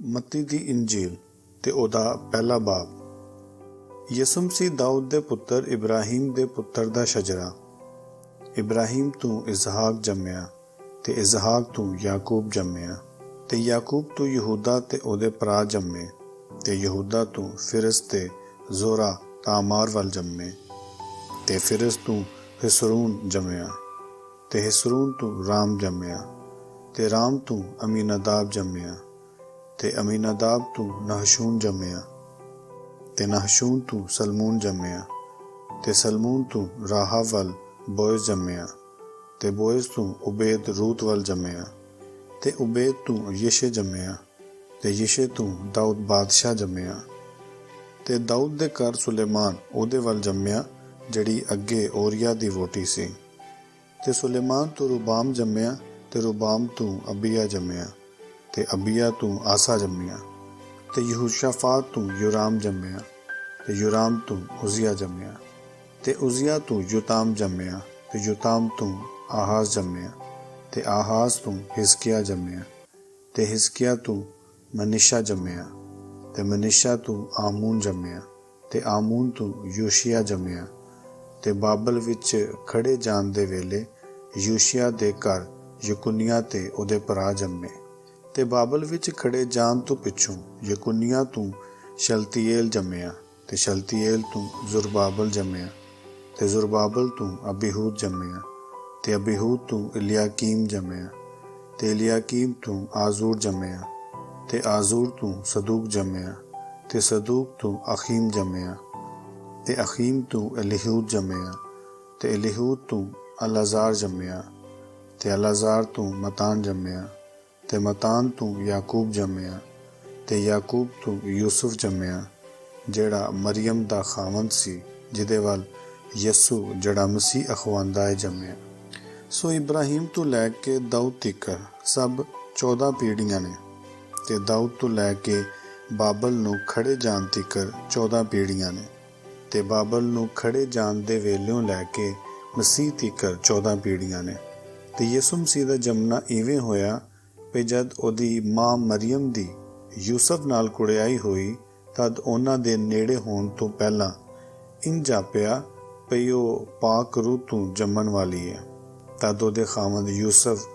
ਮੱਤੀ ਦੀ ਇੰਜੀਲ ਤੇ ਉਹਦਾ ਪਹਿਲਾ ਬਾਬ। ਯਿਸੂ ਮਸੀਹ ਦਾਊਦ ਦੇ ਪੁੱਤਰ ਇਬਰਾਹੀਮ ਦੇ ਪੁੱਤਰ ਦਾ ਸ਼ਜਰਾ। ਇਬਰਾਹੀਮ ਤੋਂ ਇਸਹਾਕ ਜੰਮਿਆ ਤੇ ਇਸਹਾਕ ਤੋਂ ਯਾਕੂਬ ਜੰਮਿਆ ਤੇ ਯਾਕੂਬ ਤੋਂ ਯਹੂਦਾ ਤੇ ਉਹਦੇ ਭਰਾ ਜੰਮੇ ਤੇ ਯਹੂਦਾ ਤੋਂ ਫਿਰਸ ਤੇ ਜ਼ੋਰਾ ਤਾਮਾਰ ਵੱਲ ਜੰਮੇ ਤੇ ਫਿਰਸ ਤੋਂ ਹਿਸਰੂਨ ਜੰਮਿਆ ਤੇ ਹਿਸਰੂਨ ਤੋਂ ਰਾਮ ਜੰਮਿਆ ਤੇ ਰਾਮ ਤੋਂ ਅਮੀਨਾਦਾਬ ਜੰਮਿਆ ਤੇ ਅਮੀਨਾਦਾਬ ਤੋਂ ਨਹਸ਼ੂਨ ਜੰਮਿਆ ਤੇ ਨਹਸ਼ੂਨ ਤੋਂ ਸਲਮੂਨ ਜੰਮਿਆ ਤੇ ਸਲਮੂਨ ਤੋਂ ਰਾਹਾਬ ਵੱਲ ਬੋਇਜ਼ ਜੰਮਿਆ ਤੇ ਬੋਇਜ਼ ਤੋਂ ਉਬੇਦ ਰੂਤ ਵੱਲ ਜੰਮਿਆ ਤੇ ਉਬੇਦ ਤੋਂ ਯਿਸ਼ੇ ਜੰਮਿਆ ਤੇ ਯਿਸ਼ੇ ਤੋਂ ਦਾਊਦ ਬਾਦਸ਼ਾਹ ਜੰਮਿਆ ਤੇ ਦਾਊਦ ਦੇ ਘਰ ਸੁਲੇਮਾਨ ਉਹਦੇ ਵੱਲ ਜੰਮਿਆ ਜਿਹੜੀ ਅੱਗੇ ਓਰੀਆ ਦੀ ਵੋਟੀ ਸੀ ਤੇ ਸੁਲੇਮਾਨ ਤੋਂ ਰੁਬਾਮ ਜੰਮਿਆ ਤੇ ਰੁਬਾਮ ਤੋਂ ਅਬੀਆ ਜੰਮਿਆ ਤੇ ਅਬੀਆ ਤੋਂ ਆਸਾ ਜੰਮਿਆ ਤੇ ਯਹੂਸ਼ਾਫਾਤ ਤੋਂ ਯੋਰਾਮ ਜੰਮਿਆ ਤੇ ਯੋਰਾਮ ਤੋਂ ਉਜ਼ੀਆ ਜੰਮਿਆ ਤੇ ਉਜ਼ੀਆ ਤੋਂ ਯੋਤਾਮ ਜੰਮਿਆ ਤੇ ਯੋਤਾਮ ਤੋਂ ਆਹਾਜ਼ ਜੰਮਿਆ ਤੇ ਆਹਾਜ਼ ਤੋਂ ਹਿਜ਼ਕੀਆ ਜੰਮਿਆ ਤੇ ਹਿਜ਼ਕੀਆ ਤੋਂ ਮਨੀਸ਼ਾ ਜੰਮਿਆ ਤੇ ਮਨੀਸ਼ਾ ਤੋਂ ਆਮੂਨ ਜੰਮਿਆ ਤੇ ਆਮੂਨ ਤੋਂ ਯੋਸ਼ੀਆ ਜੰਮਿਆ ਤੇ ਬਾਬਲ ਵਿੱਚ ਖੜੇ ਜਾਣ ਦੇ ਵੇਲੇ ਯੋਸ਼ੀਆ ਦੇ ਘਰ ਯਕੁਨੀਆ ਤੇ ਉਹਦੇ ਭਰਾ ਜੰਮੇ ਤੇ ਬਾਬਲ ਵਿੱਚ ਖੜੇ ਜਾਣ ਤੋਂ ਪਿੱਛੋਂ ਯਕੁਨੀਆ ਤੋਂ ਸ਼ਲਤੀਏਲ ਜੰਮਿਆ ਤੇ ਸ਼ਲਤੀਏਲ ਤੋਂ ਜ਼ੁਰਬਾਬਲ ਜੰਮਿਆ ਤੇ ਜ਼ੁਰਬਾਬਲ ਤੋਂ ਅਬੀਹੂਦ ਜੰਮਿਆ ਤੇ ਅਬੀਹੂਦ ਤੋਂ ਇਲਿਆਕੀਮ ਜੰਮਿਆ ਤੇ ਇਲਿਆਕੀਮ ਤੋਂ ਆਜ਼ੂਰ ਜੰਮਿਆ ਤੇ ਆਜ਼ੂਰ ਤੋਂ ਸਦੂਕ ਜੰਮਿਆ ਤੇ ਸਦੂਕ ਤੋਂ ਅਖੀਮ ਜੰਮਿਆ ਤੇ ਅਖੀਮ ਤੋਂ ਅਲੀਹੂਦ ਜੰਮਿਆ ਤੇ ਅਲੀਹੂਦ ਤੋਂ ਅਲਾਜ਼ਾਰ ਜੰਮਿਆ ਤੇ ਅਲਾਜ਼ਾਰ ਤੋਂ ਮਤਾਨ ਜੰਮਿਆ ਤੇ ਮਤਾਨ ਤੋਂ ਯਾਕੂਬ ਜੰਮਿਆ ਤੇ ਯਾਕੂਬ ਤੋਂ ਯੂਸੁਫ ਜੰਮਿਆ ਜਿਹੜਾ ਮਰੀਮ ਦਾ ਖਾਵੰਦ ਸੀ ਜਿਹਦੇ ਵੱਲ ਯਸੂ ਜਿਹੜਾ ਮਸੀਹ ਅਖਵਾਂਦਾ ਹੈ ਜੰਮਿਆ। ਸੋ ਇਬਰਾਹੀਮ ਤੋਂ ਲੈ ਕੇ ਦਾਊਦ ਤੱਕ ਸਭ 14 ਪੀੜ੍ਹੀਆਂ ਨੇ ਤੇ ਦਾਊਦ ਤੋਂ ਲੈ ਕੇ ਬਾਬਲ ਨੂੰ ਖੜੇ ਜਾਣ ਤੱਕ 14 ਪੀੜ੍ਹੀਆਂ ਨੇ ਤੇ ਬਾਬਲ ਨੂੰ ਖੜੇ ਜਾਣ ਦੇ ਵੇਲਿਓਂ ਲੈ ਕੇ ਮਸੀਹ ਤੱਕ 14 ਪੀੜ੍ਹੀਆਂ ਨੇ। ਤੇ ਯਿਸੂ ਮਸੀਹ ਦਾ ਜੰਮਣਾ ਇਵੇਂ ਹੋਇਆ ਕਿ ਜਦ ਉਹਦੀ ਮਾਂ ਮਰੀਮ ਦੀ ਯੂਸਫ ਨਾਲ ਕੁੜਿਆਈ ਹੋਈ ਤਦ ਉਹਨਾਂ ਦੇ ਨੇੜੇ ਹੋਣ ਤੋਂ ਪਹਿਲਾਂ ਇੰਝ ਜਾਪਿਆ ਪਈ ਉਹ ਪਾਕ ਰੂਹ ਤੋਂ ਜੰਮਣ ਵਾਲੀ ਹੈ। ਤਦ ਉਹਦੇ ਖਾਵੰਦ ਯੂਸਫ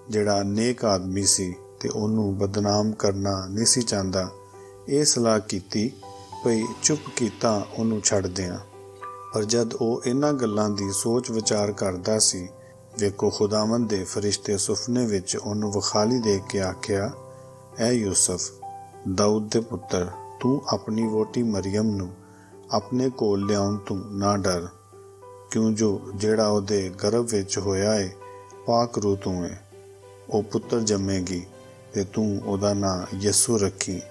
ਜਿਹੜਾ ਨੇਕ ਆਦਮੀ ਸੀ ਤੇ ਉਹਨੂੰ ਬਦਨਾਮ ਕਰਨਾ ਨਹੀਂ ਸੀ ਚਾਹੁੰਦਾ, ਇਹ ਸਲਾਹ ਕੀਤੀ ਭਈ ਚੁੱਪ ਕੀਤਾ ਉਹਨੂੰ ਛੱਡ ਦਿਆਂ। ਪਰ ਜਦ ਉਹ ਇਹਨਾਂ ਗੱਲਾਂ ਦੀ ਸੋਚ ਵਿਚਾਰ ਕਰਦਾ ਸੀ, ਵੇਖੋ ਖੁਦਾਵੰਦ ਦੇ ਫਰਿਸ਼ਤੇ ਸੁਪਨੇ ਵਿੱਚ ਉਹਨੂੰ ਵਿਖਾਲੀ ਦੇ ਕੇ ਆਖਿਆ, ਐ ਯੂਸਫ ਦਾਊਦ ਦੇ ਪੁੱਤਰ, ਤੂੰ ਆਪਣੀ ਵੋਟੀ ਮਰੀਮ ਨੂੰ ਆਪਣੇ ਕੋਲ ਲਿਆਉਣ ਤੋਂ ਨਾ ਡਰ, ਕਿਉਂ ਜੋ ਜਿਹੜਾ ਉਹਦੇ ਗਰਭ ਵਿੱਚ ਹੋਇਆ ਏ ਪਾਕ ਰੂਹ ਤੋਂ ਏ। ਉਹ ਪੁੱਤਰ ਜੰਮੇਗੀ ਤੇ ਤੂੰ ਉਹਦਾ ਨਾਂ ਯਸੂ ਰੱਖੀ,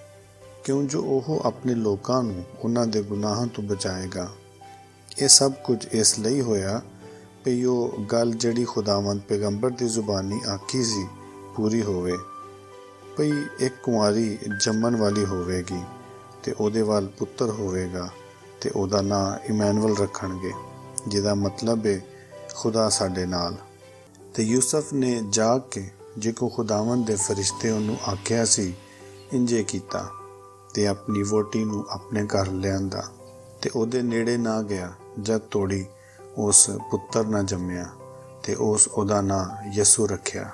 ਕਿਉਂ ਜੋ ਉਹ ਆਪਣੇ ਲੋਕਾਂ ਨੂੰ ਉਹਨਾਂ ਦੇ ਗੁਨਾਹਾਂ ਤੋਂ ਬਚਾਏਗਾ। ਇਹ ਸਭ ਕੁਝ ਇਸ ਲਈ ਹੋਇਆ ਕਿ ਉਹ ਗੱਲ ਜਿਹੜੀ ਖੁਦਾਵੰਦ ਪੈਗੰਬਰ ਦੀ ਜ਼ੁਬਾਨੀ ਆਖੀ ਸੀ ਪੂਰੀ ਹੋਵੇ, ਭਈ ਇੱਕ ਕੁਆਰੀ ਜੰਮਣ ਵਾਲੀ ਹੋਵੇਗੀ ਤੇ ਉਹਦੇ ਵੱਲ ਪੁੱਤਰ ਹੋਵੇਗਾ ਤੇ ਉਹਦਾ ਨਾਂ ਇਮੈਨੂਅਲ ਰੱਖਣਗੇ, ਜਿਹਦਾ ਮਤਲਬ ਹੈ ਖੁਦਾ ਸਾਡੇ ਨਾਲ। ਤੇ ਯੂਸਫ ਨੇ ਜਾਗ ਕੇ ਜਿਕੋ ਖੁਦਾਵੰਦ ਦੇ ਫਰਿਸ਼ਤੇ ਉਹਨੂੰ ਆਖਿਆ ਸੀ ਇੰਜੇ ਕੀਤਾ ਤੇ ਆਪਣੀ ਵੋਟੀ ਨੂੰ ਆਪਣੇ ਘਰ ਲਿਆਂਦਾ ਤੇ ਉਹਦੇ ਨੇੜੇ ਨਾ ਗਿਆ ਜਦ ਤੋੜੀ ਉਸ ਪੁੱਤਰ ਨਾ ਜੰਮਿਆ ਤੇ ਉਹਦਾ ਨਾਂ ਯਸੂ ਰੱਖਿਆ।